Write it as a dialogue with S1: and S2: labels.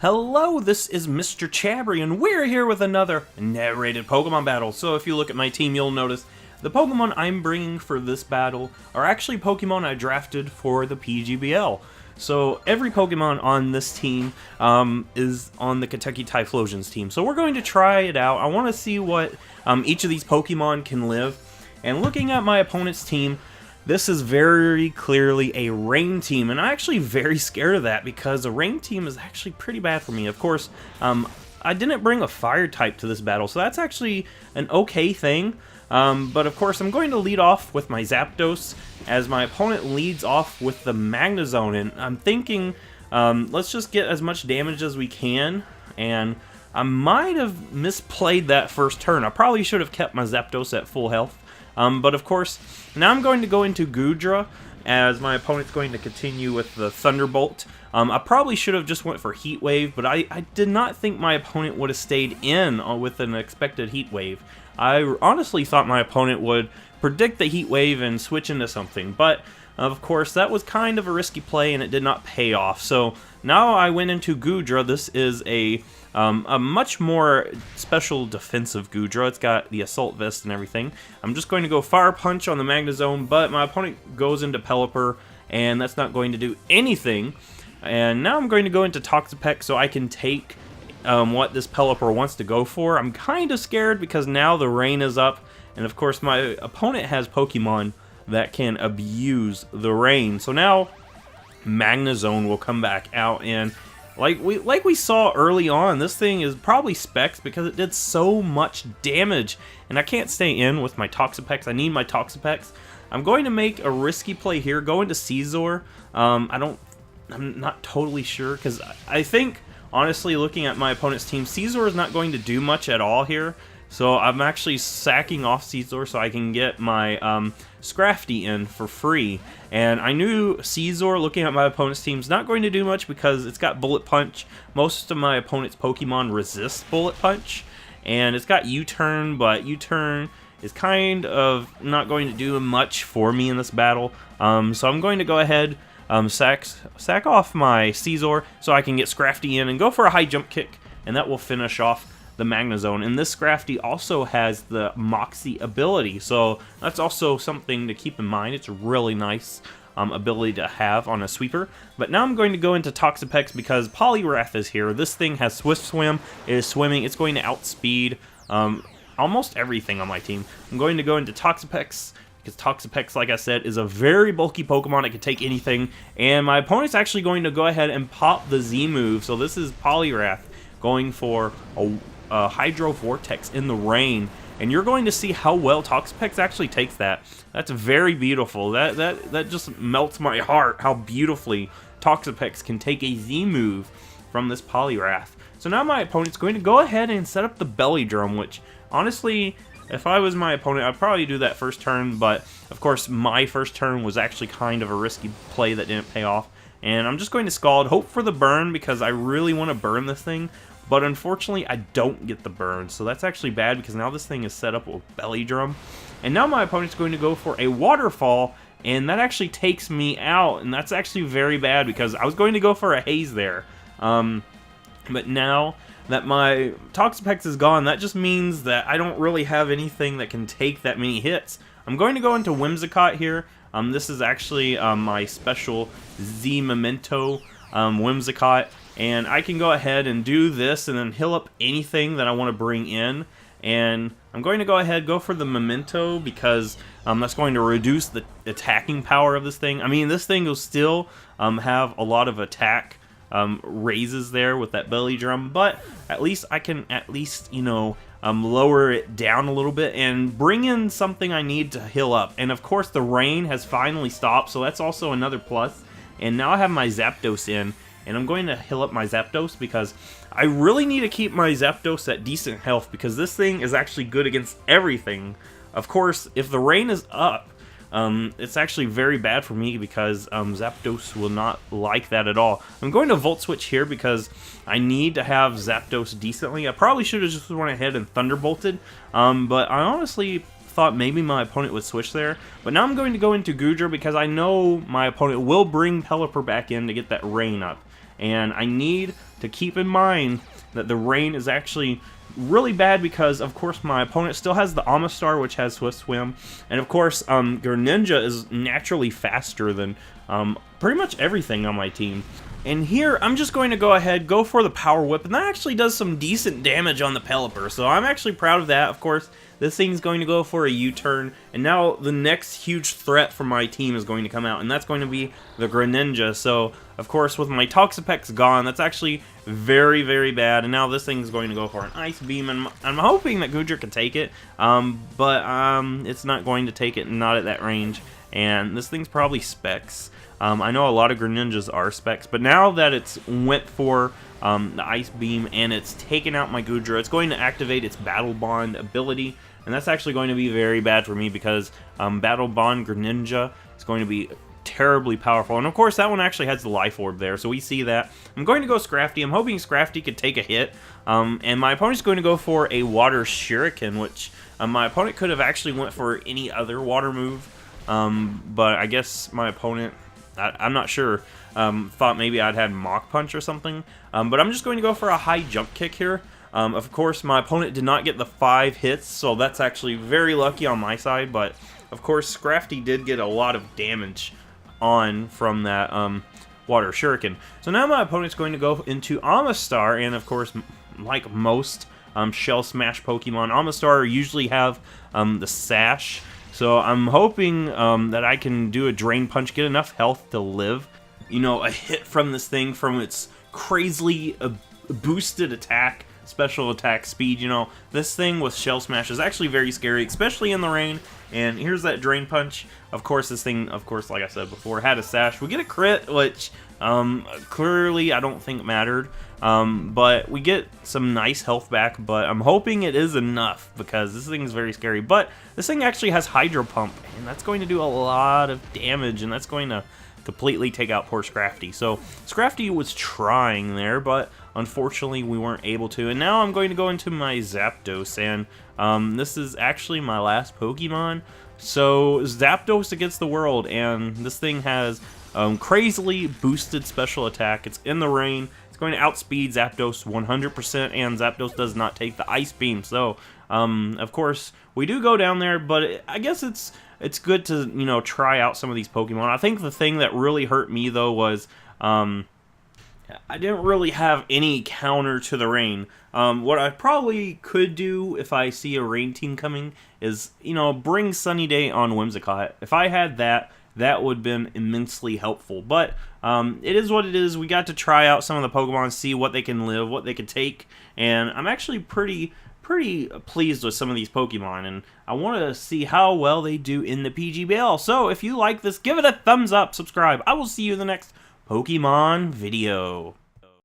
S1: Hello, this is Mr. Chabry, and we're here with another narrated Pokemon battle. So if you look at my team, you'll notice the Pokemon I'm bringing for this battle are actually Pokemon I drafted for the PGBL. So every Pokemon on this team is on the Kentucky Typhlosion's team. So we're going to try it out. I want to see what each of these Pokemon can live. And looking at my opponent's team, this is very clearly a rain team, and I'm actually very scared of that because a rain team is actually pretty bad for me. Of course, I didn't bring a fire type to this battle, so that's actually an okay thing. But of course, I'm going to lead off with my Zapdos as my opponent leads off with the Magnezone, and I'm thinking, let's just get as much damage as we can, and I might have misplayed that first turn. I probably should have kept my Zapdos at full health. But of course, now I'm going to go into Goodra, as my opponent's going to continue with the Thunderbolt. I probably should have just went for Heat Wave, but I did not think my opponent would have stayed in with an expected Heat Wave. I honestly thought my opponent would predict the Heat Wave and switch into something, but of course that was kind of a risky play and it did not pay off. So now I went into Goodra. This is a much more special defensive Goodra. It's got the Assault Vest and everything. I'm just going to go Fire Punch on the Magnezone, but my opponent goes into Pelipper, and that's not going to do anything. And now I'm going to go into Toxapex so I can take what this Pelipper wants to go for. I'm kind of scared because now the rain is up, and of course my opponent has Pokemon that can abuse the rain. So now Magnezone will come back out, and like we saw early on, this thing is probably Specs because it did so much damage, and I can't stay in with my Toxapex. I need my Toxapex. I'm going to make a risky play here, go into Scizor. I'm not totally sure because I think, honestly, looking at my opponent's team, Scizor is not going to do much at all here. So I'm actually sacking off Scizor so I can get my Scrafty in for free. And I knew Scizor, looking at my opponent's team, is not going to do much because it's got Bullet Punch. Most of my opponent's Pokemon resist Bullet Punch. And it's got U-Turn, but U-Turn is kind of not going to do much for me in this battle. So I'm going to go ahead, sack off my Scizor so I can get Scrafty in and go for a high jump kick. And that will finish off the Magnezone. And this Scrafty also has the Moxie ability, so that's also something to keep in mind. It's a really nice ability to have on a sweeper. But now I'm going to go into Toxapex because Poliwrath is here. This thing has Swift Swim, it is swimming, it's going to outspeed almost everything on my team. I'm going to go into Toxapex because Toxapex, like I said, is a very bulky Pokemon. It can take anything, and my opponent's actually going to go ahead and pop the Z move. So this is Poliwrath going for a Hydro Vortex in the rain, and you're going to see how well Toxapex actually takes that. That's very beautiful. That just melts my heart how beautifully Toxapex can take a Z move from this Poliwrath. So now my opponent's going to go ahead and set up the Belly Drum, which honestly, if I was my opponent, I'd probably do that first turn, but of course my first turn was actually kind of a risky play that didn't pay off. And I'm just going to Scald, hope for the burn because I really want to burn this thing. But unfortunately, I don't get the burn, so that's actually bad because now this thing is set up with Belly Drum. And now my opponent's going to go for a Waterfall, and that actually takes me out, and that's actually very bad because I was going to go for a Haze there. But now that my Toxapex is gone, that just means that I don't really have anything that can take that many hits. I'm going to go into Whimsicott here. This is actually my special Z Memento Whimsicott. And I can go ahead and do this and then heal up anything that I want to bring in. And I'm going to go ahead, go for the Memento because that's going to reduce the attacking power of this thing. I mean, this thing will still have a lot of attack raises there with that Belly Drum, but at least I can lower it down a little bit and bring in something I need to heal up. And of course, the rain has finally stopped, so that's also another plus. And now I have my Zapdos in. And I'm going to heal up my Zapdos because I really need to keep my Zapdos at decent health because this thing is actually good against everything. Of course, if the rain is up, it's actually very bad for me because Zapdos will not like that at all. I'm going to Volt Switch here because I need to have Zapdos decently. I probably should have just went ahead and Thunderbolted, but I honestly thought maybe my opponent would switch there. But now I'm going to go into Goodra because I know my opponent will bring Pelipper back in to get that rain up. and I need to keep in mind that the rain is actually really bad because, of course, my opponent still has the Amistar, which has Swift Swim, and of course, Greninja is naturally faster than pretty much everything on my team. And here, I'm just going to go ahead, go for the Power Whip, and that actually does some decent damage on the Pelipper, so I'm actually proud of that. Of course, this thing's going to go for a U-turn, and now the next huge threat for my team is going to come out, and that's going to be the Greninja. So, of course, with my Toxapex gone, that's actually very, very bad, and now this thing's going to go for an Ice Beam, and I'm hoping that Goodra can take it, but it's not going to take it, not at that range, and this thing's probably Specs. I know a lot of Greninjas are Specs, but now that it's went for the Ice Beam and it's taken out my Goodra, it's going to activate its Battle Bond ability, and that's actually going to be very bad for me because Battle Bond Greninja is going to be terribly powerful, and of course that one actually has the Life Orb there, so we see that. I'm going to go Scrafty. I'm hoping Scrafty could take a hit, and my opponent's going to go for a Water Shuriken, which my opponent could have actually went for any other water move, but I guess my opponent, I'm not sure, thought maybe I'd had Mach Punch or something, but I'm just going to go for a high jump kick here. Of course, my opponent did not get the 5 hits, so that's actually very lucky on my side, but of course, Scrafty did get a lot of damage on from that Water Shuriken. So now my opponent's going to go into Amistar, and of course, like most Shell Smash Pokemon, Amistar usually have the Sash. So I'm hoping that I can do a Drain Punch, get enough health to live. You know, a hit from this thing from its crazily boosted attack, special attack speed. You know, this thing with Shell Smash is actually very scary, especially in the rain. And here's that Drain Punch. Of course, this thing, of course, like I said before, had a Sash. We get a crit, which clearly I don't think mattered. But we get some nice health back, but I'm hoping it is enough because this thing is very scary. But this thing actually has Hydro Pump, and that's going to do a lot of damage, and that's going to completely take out poor Scrafty. So Scrafty was trying there, but unfortunately we weren't able to. And now I'm going to go into my Zapdos, and this is actually my last Pokemon. So Zapdos against the world, and this thing has crazily boosted special attack. It's in the rain. It's going to outspeed Zapdos 100%, and Zapdos does not take the Ice Beam. So, of course, we do go down there, but I guess it's good to, you know, try out some of these Pokemon. I think the thing that really hurt me, though, was I didn't really have any counter to the rain. What I probably could do if I see a rain team coming is, you know, bring Sunny Day on Whimsicott. If I had that, that would have been immensely helpful. But it is what it is. We got to try out some of the Pokemon, see what they can live, what they can take, and I'm actually pretty pleased with some of these Pokemon, and I want to see how well they do in the PGBL. So if you like this, give it a thumbs up, subscribe. I will see you in the next Pokemon video.